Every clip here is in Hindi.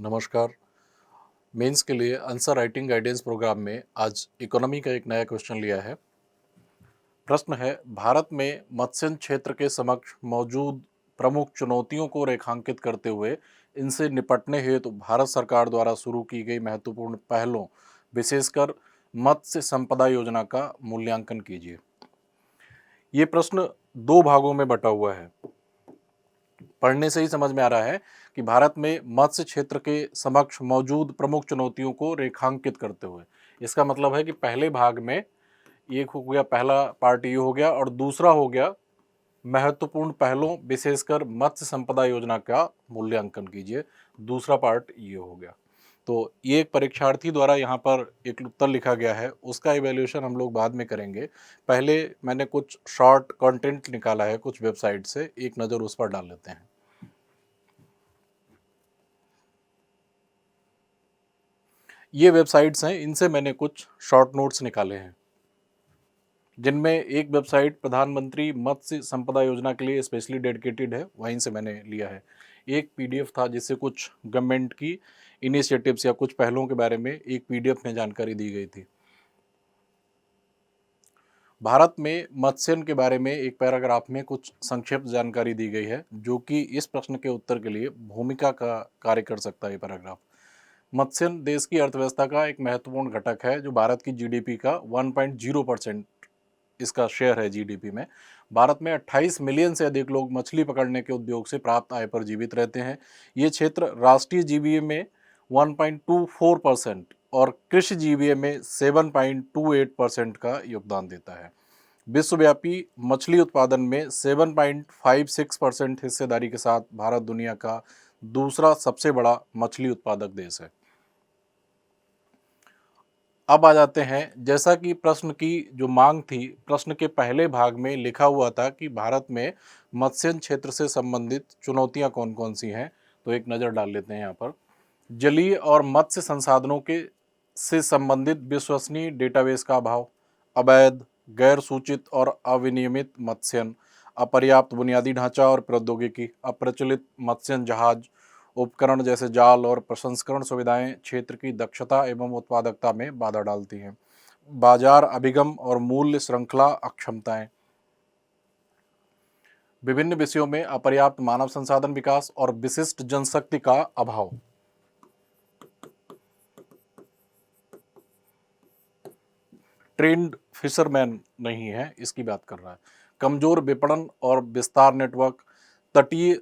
नमस्कार। मेंस के लिए आंसर राइटिंग गाइडेंस प्रोग्राम में आज इकोनॉमी का एक नया क्वेश्चन लिया है। प्रश्न है, भारत में मत्स्य क्षेत्र के समक्ष मौजूद प्रमुख चुनौतियों को रेखांकित करते हुए इनसे निपटने हेतु भारत सरकार द्वारा शुरू की गई महत्वपूर्ण पहलों, विशेषकर मत्स्य संपदा योजना का मूल्यांकन कीजिए। ये प्रश्न दो भागों में बटा हुआ है। पढ़ने से ही समझ में आ रहा है कि भारत में मत्स्य क्षेत्र के समक्ष मौजूद प्रमुख चुनौतियों को रेखांकित करते हुए, इसका मतलब है कि पहले भाग में एक हो गया, पहला पार्ट ये हो गया, और दूसरा हो गया महत्वपूर्ण पहलों विशेषकर मत्स्य संपदा योजना का मूल्यांकन कीजिए। दूसरा पार्ट ये हो गया। तो ये एक परीक्षार्थी द्वारा यहाँ पर एक उत्तर लिखा गया है, उसका इवैल्यूएशन हम लोग बाद में करेंगे। पहले मैंने कुछ शॉर्ट कंटेंट निकाला है कुछ वेबसाइट से, एक नज़र उस पर डाल लेते हैं। ये वेबसाइट्स हैं, इनसे मैंने कुछ शॉर्ट नोट्स निकाले हैं, जिनमें एक वेबसाइट प्रधानमंत्री मत्स्य संपदा योजना के लिए स्पेशली डेडिकेटेड है, वहीं से मैंने लिया है। एक पीडीएफ था जिससे कुछ गवर्नमेंट की इनिशिएटिव्स या कुछ पहलों के बारे में एक पीडीएफ में जानकारी दी गई थी। भारत में मत्स्यन के बारे में एक पैराग्राफ में कुछ संक्षिप्त जानकारी दी गई है, जो कि इस प्रश्न के उत्तर के लिए भूमिका का कार्य कर सकता है। ये पैराग्राफ, मत्स्यन देश की अर्थव्यवस्था का एक महत्वपूर्ण घटक है, जो भारत की जीडीपी का 1.0% इसका शेयर है जीडीपी में। भारत में 28 मिलियन से अधिक लोग मछली पकड़ने के उद्योग से प्राप्त आय पर जीवित रहते हैं। ये क्षेत्र राष्ट्रीय जीबीए में 1.24% और कृषि जीबीए में 7.28% का योगदान देता है। विश्वव्यापी मछली उत्पादन में 7.56% हिस्सेदारी के साथ भारत दुनिया का दूसरा सबसे बड़ा मछली उत्पादक देश है। अब आ जाते हैं, जैसा कि प्रश्न की जो मांग थी, प्रश्न के पहले भाग में लिखा हुआ था कि भारत में मत्स्य क्षेत्र से संबंधित चुनौतियां कौन कौन सी हैं। तो एक नज़र डाल लेते हैं यहाँ पर। जलीय और मत्स्य संसाधनों के से संबंधित विश्वसनीय डेटाबेस का अभाव, अवैध, गैर सूचित और अविनियमित मत्स्यन, अपर्याप्त बुनियादी ढांचा और प्रौद्योगिकी, अप्रचलित मत्स्यन जहाज उपकरण जैसे जाल और प्रसंस्करण सुविधाएं क्षेत्र की दक्षता एवं उत्पादकता में बाधा डालती हैं। बाजार अभिगम और मूल्य श्रृंखला अक्षमताएं, विभिन्न विषयों में अपर्याप्त मानव संसाधन विकास और विशिष्ट जनशक्ति का अभाव। ट्रेंड फिशरमैन नहीं है, इसकी बात कर रहा है। कमजोर विपणन और विस्तार नेटवर्क, तटीय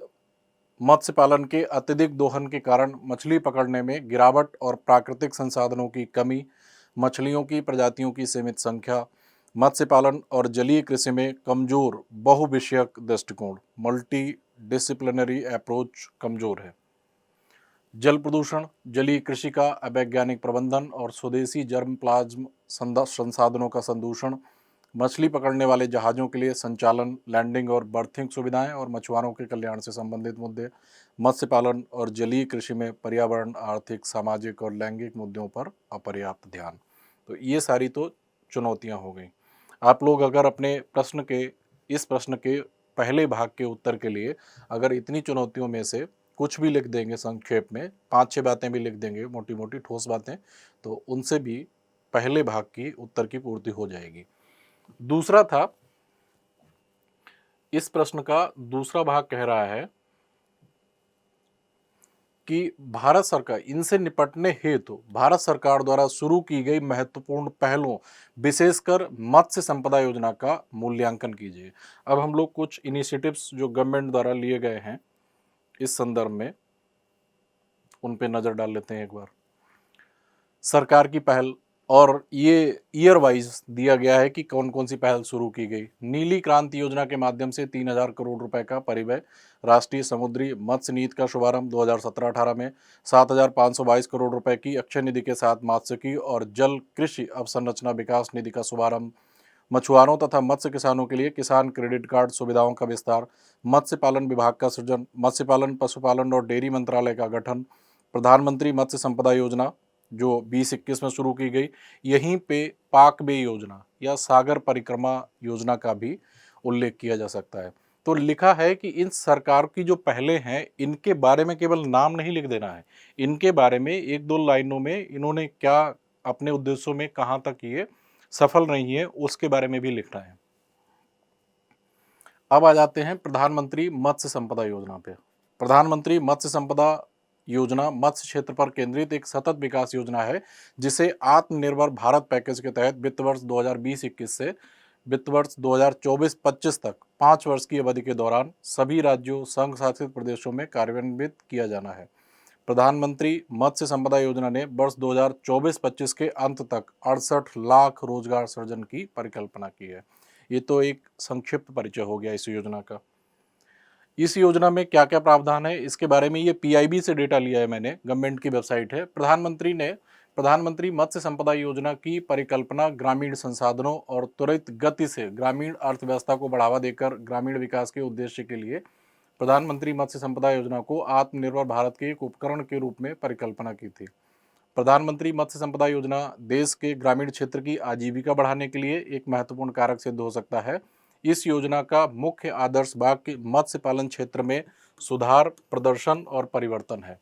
मत्स्य पालन के अत्यधिक दोहन के कारण मछली पकड़ने में गिरावट और प्राकृतिक संसाधनों की कमी, मछलियों की प्रजातियों की सीमित संख्या, मत्स्य पालन और जलीय कृषि में कमजोर बहुविषयक दृष्टिकोण, मल्टी डिसिप्लिनरी अप्रोच कमजोर है। जल प्रदूषण, जलीय कृषि का अवैज्ञानिक प्रबंधन और स्वदेशी जर्म प्लाज्म संसाधनों का संदूषण, मछली पकड़ने वाले जहाज़ों के लिए संचालन, लैंडिंग और बर्थिंग सुविधाएं और मछुआरों के कल्याण से संबंधित मुद्दे, मत्स्य पालन और जलीय कृषि में पर्यावरण, आर्थिक, सामाजिक और लैंगिक मुद्दों पर अपर्याप्त ध्यान। तो ये सारी तो चुनौतियां हो गई। आप लोग अगर अपने इस प्रश्न के पहले भाग के उत्तर के लिए अगर इतनी चुनौतियों में से कुछ भी लिख देंगे, संक्षेप में 5-6 बातें भी लिख देंगे, मोटी मोटी ठोस बातें, तो उनसे भी पहले भाग की उत्तर की पूर्ति हो जाएगी। दूसरा था, इस प्रश्न का दूसरा भाग कह रहा है कि भारत सरकार इनसे निपटने हेतु भारत सरकार द्वारा शुरू की गई महत्वपूर्ण पहलों, विशेषकर मत्स्य संपदा योजना का मूल्यांकन कीजिए। अब हम लोग कुछ इनिशिएटिव्स जो गवर्नमेंट द्वारा लिए गए हैं इस संदर्भ में, उन पे नज़र डाल लेते हैं एक बार। सरकार की पहल, और ये ईयर वाइज दिया गया है कि कौन कौन सी पहल शुरू की गई। नीली क्रांति योजना के माध्यम से 3,000 करोड़ रुपए का परिव्यय, राष्ट्रीय समुद्री मत्स्य नीति का शुभारंभ 2017-18 में, 7,522 करोड़ रुपए की अक्षय निधि के साथ मात्स्यिकी और जल कृषि अवसंरचना विकास निधि का शुभारंभ, मछुआरों तथा मत्स्य किसानों के लिए किसान क्रेडिट कार्ड सुविधाओं का विस्तार, मत्स्य पालन विभाग का सृजन, मत्स्य पालन, पशुपालन और डेयरी मंत्रालय का गठन, प्रधानमंत्री मत्स्य संपदा योजना जो 2021 में शुरू की गई। यहीं पे पाक बे योजना या सागर परिक्रमा योजना का भी उल्लेख किया जा सकता है। तो लिखा है कि इन सरकार की जो पहले हैं इनके बारे में केवल नाम नहीं लिख देना है, इनके बारे में एक दो लाइनों में इन्होंने क्या अपने उद्देश्यों में कहाँ तक ये सफल रही है उसके बारे में भी लिखना है। अब आ जाते हैं प्रधानमंत्री मत्स्य संपदा योजना पे। प्रधानमंत्री मत्स्य संपदा योजना मत्स्य क्षेत्र पर केंद्रित एक सतत विकास योजना है जिसे आत्मनिर्भर भारत पैकेज के तहत वित्त वर्ष 2020-21 से वित्त वर्ष 2024-25 तक 5 वर्ष की अवधि के दौरान सभी राज्यों संघ शासित प्रदेशों में कार्यान्वित किया जाना है। प्रधानमंत्री मत्स्य संपदा योजना ने वर्ष 2024-25 के अंत तक 68 लाख रोजगार सृजन की परिकल्पना की है। ये तो एक संक्षिप्त परिचय हो गया इस योजना का। इस योजना में क्या क्या प्रावधान है इसके बारे में ये पीआईबी से डेटा लिया है मैंने, गवर्नमेंट की वेबसाइट है। प्रधानमंत्री मत्स्य संपदा योजना की परिकल्पना ग्रामीण संसाधनों और त्वरित गति से ग्रामीण अर्थव्यवस्था को बढ़ावा देकर ग्रामीण विकास के उद्देश्य के लिए प्रधानमंत्री मत्स्य संपदा योजना को आत्मनिर्भर भारत के एक उपकरण के रूप में परिकल्पना की थी। प्रधानमंत्री मत्स्य संपदा योजना देश के ग्रामीण क्षेत्र की आजीविका बढ़ाने के लिए एक महत्वपूर्ण कारक सिद्ध हो सकता है। इस योजना का मुख्य आदर्श वाक्य मत्स्य पालन क्षेत्र में सुधार, प्रदर्शन और परिवर्तन है।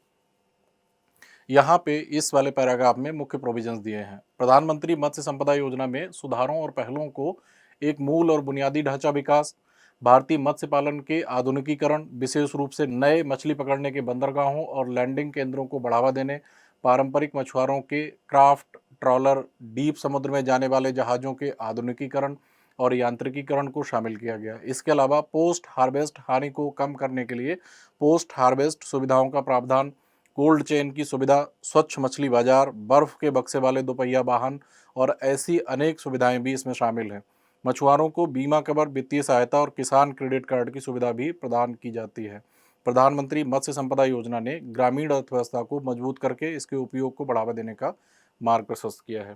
यहाँ पे इस वाले पैराग्राफ में मुख्य प्रोविजंस दिए हैं। प्रधानमंत्री मत्स्य संपदा योजना में सुधारों और पहलों को एक मूल और बुनियादी ढांचा विकास, भारतीय मत्स्य पालन के आधुनिकीकरण, विशेष रूप से नए मछली पकड़ने के बंदरगाहों और लैंडिंग केंद्रों को बढ़ावा देने, पारंपरिक मछुआरों के क्राफ्ट ट्रॉलर, डीप समुद्र में जाने वाले जहाज़ों के आधुनिकीकरण और यांत्रिकीकरण को शामिल किया गया। इसके अलावा पोस्ट हार्वेस्ट हानि को कम करने के लिए पोस्ट हार्वेस्ट सुविधाओं का प्रावधान, कोल्ड चेन की सुविधा, स्वच्छ मछली बाजार, बर्फ के बक्से वाले दोपहिया वाहन और ऐसी अनेक सुविधाएं भी इसमें शामिल हैं। मछुआरों को बीमा कवर, वित्तीय सहायता और किसान क्रेडिट कार्ड की सुविधा भी प्रदान की जाती है। प्रधानमंत्री मत्स्य संपदा योजना ने ग्रामीण अर्थव्यवस्था को मजबूत करके इसके उपयोग को बढ़ावा देने का मार्ग प्रशस्त किया है।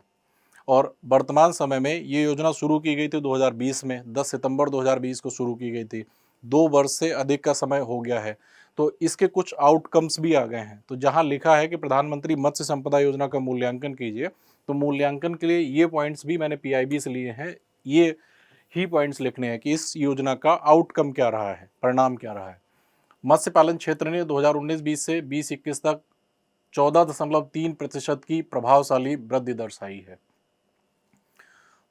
और वर्तमान समय में ये योजना शुरू की गई थी 2020 में, 10 सितंबर 2020 को शुरू की गई थी। 2 वर्ष से अधिक का समय हो गया है, तो इसके कुछ आउटकम्स भी आ गए हैं। तो जहां लिखा है कि प्रधानमंत्री मत्स्य संपदा योजना का मूल्यांकन कीजिए, तो मूल्यांकन के लिए ये पॉइंट्स भी मैंने पीआईबी से लिए हैं। ये ही पॉइंट्स लिखने हैं कि इस योजना का आउटकम क्या रहा है, परिणाम क्या रहा है। मत्स्य पालन क्षेत्र ने 2019-20 से 20-21 तक 14.3% की प्रभावशाली वृद्धि दर्शाई है।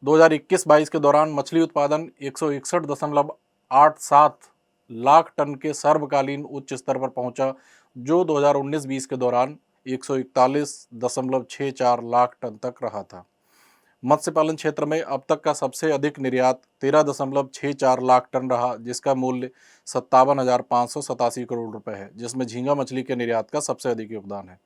2021-22 के दौरान मछली उत्पादन 161.87 लाख टन के सर्वकालीन उच्च स्तर पर पहुंचा, जो 2019-20 के दौरान 141.64 लाख टन तक रहा था। मत्स्य पालन क्षेत्र में अब तक का सबसे अधिक निर्यात 13.64 लाख टन रहा, जिसका मूल्य 57,587 करोड़ रुपए है, जिसमें झींगा मछली के निर्यात का सबसे अधिक योगदान है।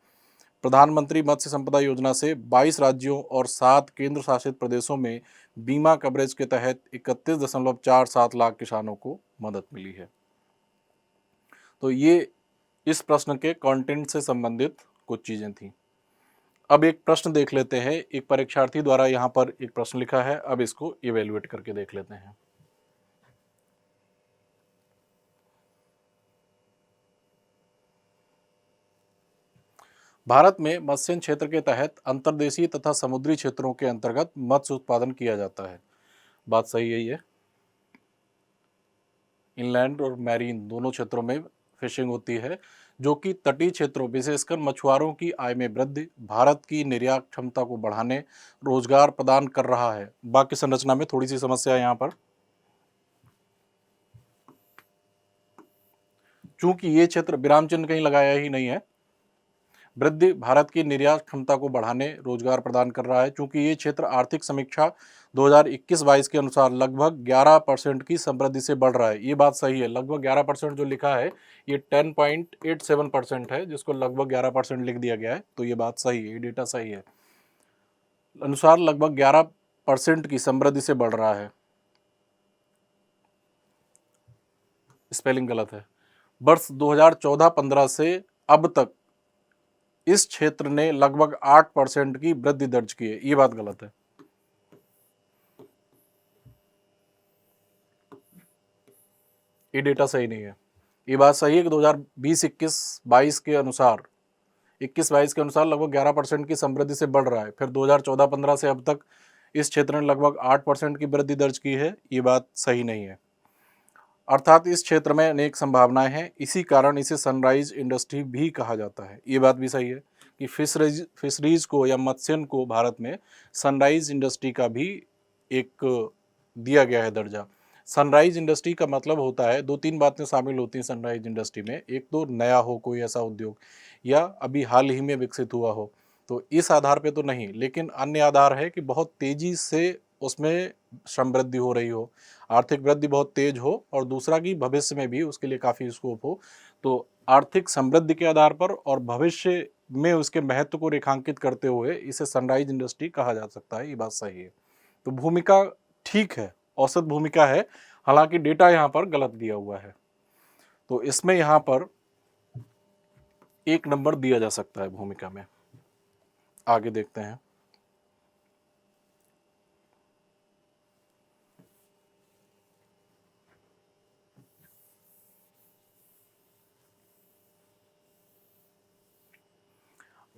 प्रधानमंत्री मत्स्य संपदा योजना से 22 राज्यों और 7 केंद्र शासित प्रदेशों में बीमा कवरेज के तहत 31.47 लाख किसानों को मदद मिली है। तो ये इस प्रश्न के कंटेंट से संबंधित कुछ चीजें थी। अब एक प्रश्न देख लेते हैं। एक परीक्षार्थी द्वारा यहाँ पर एक प्रश्न लिखा है, अब इसको इवेल्युएट करके देख लेते हैं। भारत में मत्स्य क्षेत्र के तहत अंतर्देशीय तथा समुद्री क्षेत्रों के अंतर्गत मत्स्य उत्पादन किया जाता है। बात सही है ये। इनलैंड और मैरीन दोनों क्षेत्रों में फिशिंग होती है, जो कि तटीय क्षेत्रों विशेषकर मछुआरों की आय में वृद्धि, भारत की निर्यात क्षमता को बढ़ाने, रोजगार प्रदान कर रहा है। वाक्य संरचना में थोड़ी सी समस्या है यहाँ पर, चूंकि ये क्षेत्र विराम चिन्ह कहीं लगाया ही नहीं है। वृद्धि भारत की निर्यात क्षमता को बढ़ाने, रोजगार प्रदान कर रहा है। चूंकि ये क्षेत्र आर्थिक समीक्षा 2021-22 के अनुसार लगभग 11% की समृद्धि से बढ़ रहा है। ये बात सही है। लगभग 11% जो लिखा है ये 10.87% है, जिसको लगभग 11% लिख दिया गया है। तो ये बात सही है, ये डेटा सही है। अनुसार लगभग 11% की समृद्धि से बढ़ रहा है। स्पेलिंग गलत है। वर्ष 2014-15 से अब तक इस क्षेत्र ने लगभग 8% की वृद्धि दर्ज की है। ये बात गलत है। ये डेटा सही नहीं है। ये बात सही है कि 2020-21-22 के अनुसार 21-22 के अनुसार लगभग 11% की समृद्धि से बढ़ रहा है। फिर 2014-15 से अब तक इस क्षेत्र ने लगभग 8% की वृद्धि दर्ज की है। ये बात सही नहीं है। अर्थात इस क्षेत्र में अनेक संभावनाएं हैं, इसी कारण इसे सनराइज इंडस्ट्री भी कहा जाता है। ये बात भी सही है कि फिशरीज को या मत्स्यन को भारत में सनराइज इंडस्ट्री का भी एक दिया गया है दर्जा। सनराइज इंडस्ट्री का मतलब होता है, दो तीन बातें शामिल होती हैं सनराइज इंडस्ट्री में। एक तो नया हो कोई ऐसा उद्योग, या अभी हाल ही में विकसित हुआ हो, तो इस आधार पे तो नहीं, लेकिन अन्य आधार है कि बहुत तेजी से उसमें श्रम वृद्धि हो रही हो, आर्थिक वृद्धि बहुत तेज हो, और दूसरा कि भविष्य में भी उसके लिए काफ़ी स्कोप हो। तो आर्थिक समृद्धि के आधार पर और भविष्य में उसके महत्व को रेखांकित करते हुए इसे सनराइज इंडस्ट्री कहा जा सकता है। ये बात सही है। तो भूमिका ठीक है, औसत भूमिका है, हालांकि डेटा यहाँ पर गलत दिया हुआ है, तो इसमें यहाँ पर 1 नंबर दिया जा सकता है भूमिका में। आगे देखते हैं।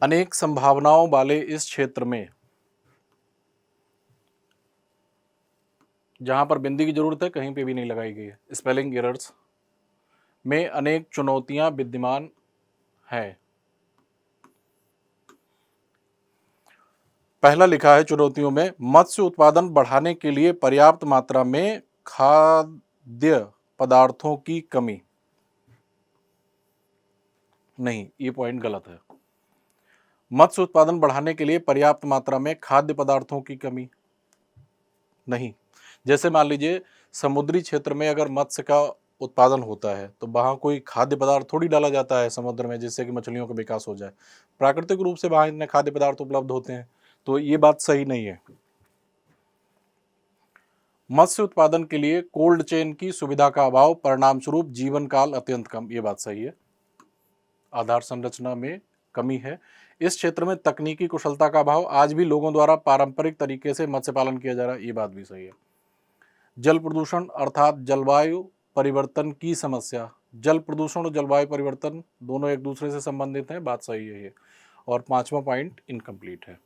अनेक संभावनाओं वाले इस क्षेत्र में, जहां पर बिंदी की जरूरत है कहीं पे भी नहीं लगाई गई है, स्पेलिंग एरर्स में अनेक चुनौतियां विद्यमान हैं। पहला लिखा है चुनौतियों में, मत्स्य उत्पादन बढ़ाने के लिए पर्याप्त मात्रा में खाद्य पदार्थों की कमी। नहीं, ये पॉइंट गलत है। मत्स्य उत्पादन बढ़ाने के लिए पर्याप्त मात्रा में खाद्य पदार्थों की कमी नहीं। जैसे मान लीजिए समुद्री क्षेत्र में अगर मत्स्य का उत्पादन होता है तो वहाँ कोई खाद्य पदार्थ थोड़ी डाला जाता है समुद्र में जिससे कि मछलियों का विकास हो जाए। प्राकृतिक रूप से वहाँ इतने खाद्य पदार्थ उपलब्ध होते हैं, तो ये बात सही नहीं है। मत्स्य उत्पादन के लिए कोल्ड चेन की सुविधा का अभाव, परिणाम स्वरूप जीवन काल अत्यंत कम। ये बात सही है। आधार संरचना में कमी है। इस क्षेत्र में तकनीकी कुशलता का अभाव, आज भी लोगों द्वारा पारंपरिक तरीके से मत्स्य पालन किया जा रहा है। ये बात भी सही है। जल प्रदूषण अर्थात जलवायु परिवर्तन की समस्या। जल प्रदूषण और जलवायु परिवर्तन दोनों एक दूसरे से संबंधित हैं, बात सही है ये। और 5वां पॉइंट इनकम्प्लीट है।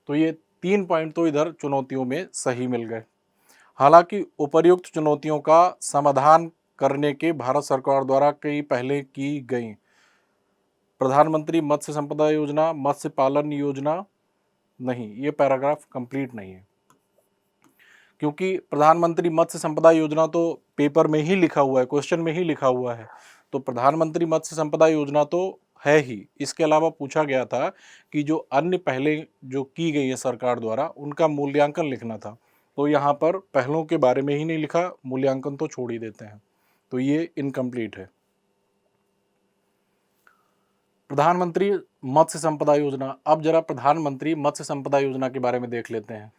तो ये 3 पॉइंट तो इधर चुनौतियों में सही मिल गए। हालांकि उपर्युक्त चुनौतियों का समाधान करने के भारत सरकार द्वारा कई पहले की गई प्रधानमंत्री मत्स्य संपदा योजना, मत्स्य पालन योजना, नहीं, ये पैराग्राफ कंप्लीट नहीं है, क्योंकि प्रधानमंत्री मत्स्य संपदा योजना तो पेपर में ही लिखा हुआ है, क्वेश्चन में ही लिखा हुआ है। तो प्रधानमंत्री मत्स्य संपदा योजना तो है ही, इसके अलावा पूछा गया था कि जो अन्य पहले जो की गई है सरकार द्वारा उनका मूल्यांकन लिखना था। तो यहाँ पर पहलों के बारे में ही नहीं लिखा, मूल्यांकन तो छोड़ ही देते हैं, तो ये इनकम्प्लीट है। प्रधानमंत्री मत्स्य संपदा योजना, अब जरा प्रधानमंत्री मत्स्य संपदा योजना के बारे में देख लेते हैं।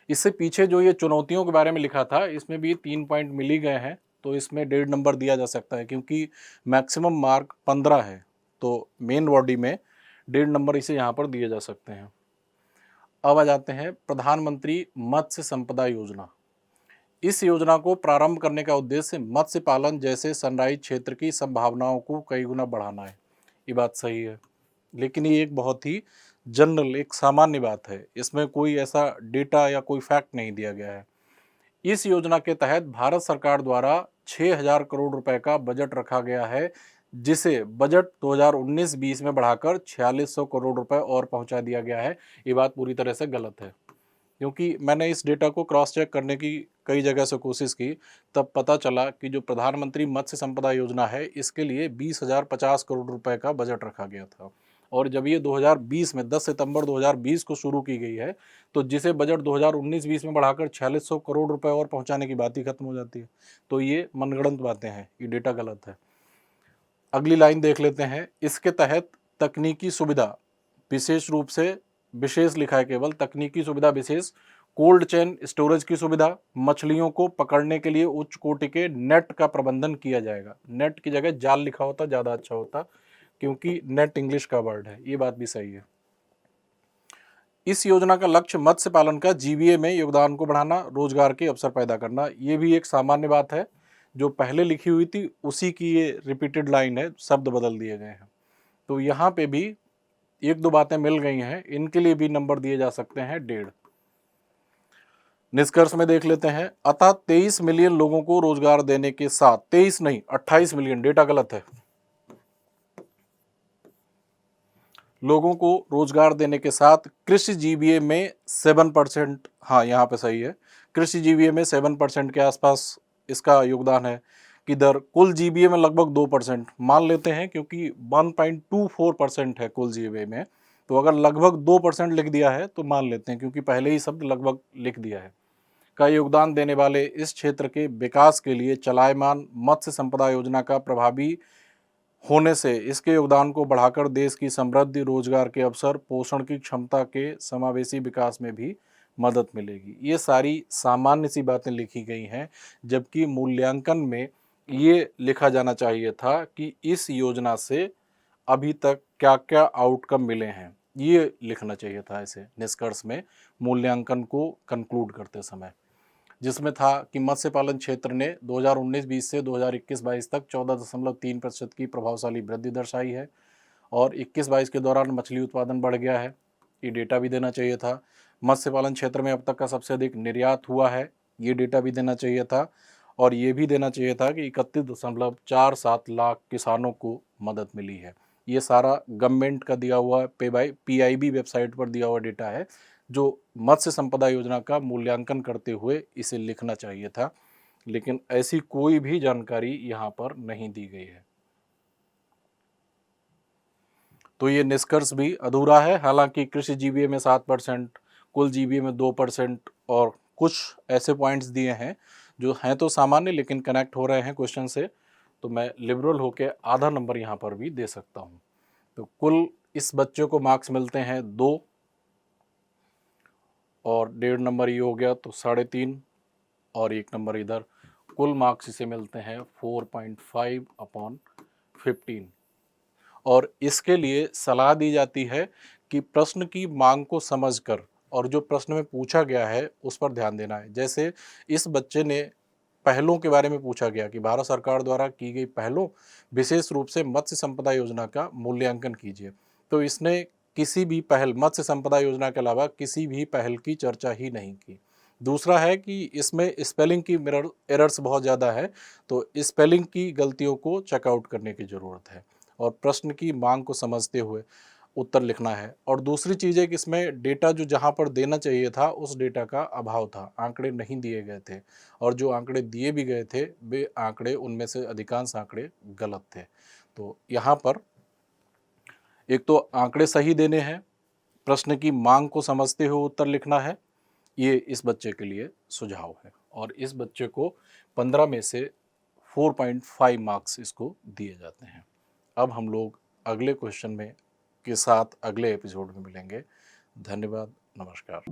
इससे पीछे जो ये चुनौतियों के बारे में लिखा था इसमें भी 3 पॉइंट मिल ही गए हैं, तो इसमें 1.5 नंबर दिया जा सकता है, क्योंकि मैक्सिमम मार्क 15 है, तो मेन बॉडी में 1.5 नंबर इसे यहाँ पर दिए जा सकते हैं। अब आ जाते हैं प्रधानमंत्री मत्स्य संपदा योजना। इस योजना को प्रारंभ करने का उद्देश्य मत्स्य पालन जैसे सनराइज क्षेत्र की संभावनाओं को कई गुना बढ़ाना है। ये बात सही है, लेकिन ये एक बहुत ही जनरल, एक सामान्य बात है, इसमें कोई ऐसा डेटा या कोई फैक्ट नहीं दिया गया है। इस योजना के तहत भारत सरकार द्वारा 6,000 करोड़ रुपए का बजट रखा गया है, जिसे बजट 2019-20 में बढ़ाकर 4600 करोड़ रुपए और पहुंचा दिया गया है। ये बात पूरी तरह से गलत है, क्योंकि मैंने इस डेटा को क्रॉस चेक करने की कई जगह से कोशिश की, तब पता चला कि जो प्रधानमंत्री मत्स्य संपदा योजना है इसके लिए 20,050 करोड़ रुपए का बजट रखा गया था, और जब ये 2020 में 10 सितंबर 2020 को शुरू की गई है तो जिसे बजट 2019-20 में बढ़ाकर 4600 करोड़ रुपए और पहुंचाने की बात ही खत्म हो जाती है। तो ये मनगढ़ंत बातें हैं, ये डेटा गलत है। अगली लाइन देख लेते हैं। इसके तहत तकनीकी सुविधा विशेष रूप से, विशेष लिखा है केवल, तकनीकी सुविधा विशेष, कोल्ड चेन स्टोरेज की सुविधा, मछलियों को पकड़ने के लिए उच्च कोटि के नेट का प्रबंधन किया जाएगा। नेट की जगह जाल लिखा होता ज़्यादा अच्छा होता, क्योंकि नेट इंग्लिश का वर्ड है। ये बात भी सही है। इस योजना का लक्ष्य मत्स्य पालन का जीवीए में योगदान को बढ़ाना, रोजगार के अवसर पैदा करना। ये भी एक सामान्य बात है, जो पहले लिखी हुई थी उसी की ये रिपीटेड लाइन है, शब्द बदल दिए गए हैं। तो यहाँ पे भी 1-2 बातें मिल गई हैं, इनके लिए भी नंबर दिए जा सकते हैं 1.5। निष्कर्ष में देख लेते हैं। अतः 23 मिलियन लोगों को रोजगार देने के साथ, 23 नहीं 28 मिलियन, डेटा गलत है, लोगों को रोजगार देने के साथ कृषि जीवीए में 7%, हाँ यहाँ पे सही है, कृषि जीवीए में 7% के आसपास इसका योगदान है। किधर कुल जीवीए में लगभग 2% मान लेते हैं, क्योंकि 1.24% है कुल जीवीए में, तो अगर लगभग 2% लिख दिया है तो मान लेते हैं, क्योंकि पहले ही शब्द लगभग लिख दिया है, का योगदान देने वाले इस क्षेत्र के विकास के लिए चलायमान मत्स्य संपदा योजना का प्रभावी होने से इसके योगदान को बढ़ाकर देश की समृद्धि, रोजगार के अवसर, पोषण की क्षमता के समावेशी विकास में भी मदद मिलेगी। ये सारी सामान्य सी बातें लिखी गई हैं, जबकि मूल्यांकन में ये लिखा जाना चाहिए था कि इस योजना से अभी तक क्या क्या आउटकम मिले हैं, ये लिखना चाहिए था ऐसे निष्कर्ष में मूल्यांकन को कंक्लूड करते समय, जिसमें था कि मत्स्य पालन क्षेत्र ने 2019-20 से 2021-22 तक 14.3% की प्रभावशाली वृद्धि दर्शाई है और 21-22 के दौरान मछली उत्पादन बढ़ गया है। ये डेटा भी देना चाहिए था। मत्स्य पालन क्षेत्र में अब तक का सबसे अधिक निर्यात हुआ है, ये डेटा भी देना चाहिए था। और ये भी देना चाहिए था कि 31.47 लाख किसानों को मदद मिली है। ये सारा गवर्नमेंट का दिया हुआ PIB वेबसाइट पर दिया हुआ डेटा है, जो मत्स्य संपदा योजना का मूल्यांकन करते हुए इसे लिखना चाहिए था, लेकिन ऐसी कोई भी जानकारी यहाँ पर नहीं दी गई है। तो ये निष्कर्ष भी अधूरा है। हालांकि कृषि जीवीए में 7%, कुल जीवीए में 2% और कुछ ऐसे पॉइंट्स दिए हैं जो हैं तो सामान्य लेकिन कनेक्ट हो रहे हैं क्वेश्चन से, तो मैं लिबरल होकर आधा नंबर यहाँ पर भी दे सकता हूँ। तो कुल इस बच्चे को मार्क्स मिलते हैं 2 और 1.5 नंबर ये हो गया तो 3.5 और 1 नंबर इधर, कुल मार्क्स इसे मिलते हैं 4.5/15। और इसके लिए सलाह दी जाती है कि प्रश्न की मांग को समझकर और जो प्रश्न में पूछा गया है उस पर ध्यान देना है। जैसे इस बच्चे ने पहलों के बारे में पूछा गया कि भारत सरकार द्वारा की गई पहलों, विशेष रूप से मत्स्य संपदा योजना का मूल्यांकन कीजिए। तो इसने किसी भी पहल, मत्स्य संपदा योजना के अलावा किसी भी पहल की चर्चा ही नहीं की। दूसरा है कि इसमें स्पेलिंग की एरर्स बहुत ज़्यादा है, तो स्पेलिंग की गलतियों को चेकआउट करने की ज़रूरत है और प्रश्न की मांग को समझते हुए उत्तर लिखना है। और दूसरी चीज़ है कि इसमें डेटा जो जहाँ पर देना चाहिए था उस डेटा का अभाव था, आंकड़े नहीं दिए गए थे, और जो आंकड़े दिए भी गए थे वे आंकड़े, उनमें से अधिकांश आंकड़े गलत थे। तो यहाँ पर एक तो आंकड़े सही देने हैं, प्रश्न की मांग को समझते हुए उत्तर लिखना है, ये इस बच्चे के लिए सुझाव है। और इस बच्चे को 15 में से 4.5 मार्क्स इसको दिए जाते हैं। अब हम लोग अगले क्वेश्चन में के साथ अगले एपिसोड में मिलेंगे। धन्यवाद, नमस्कार।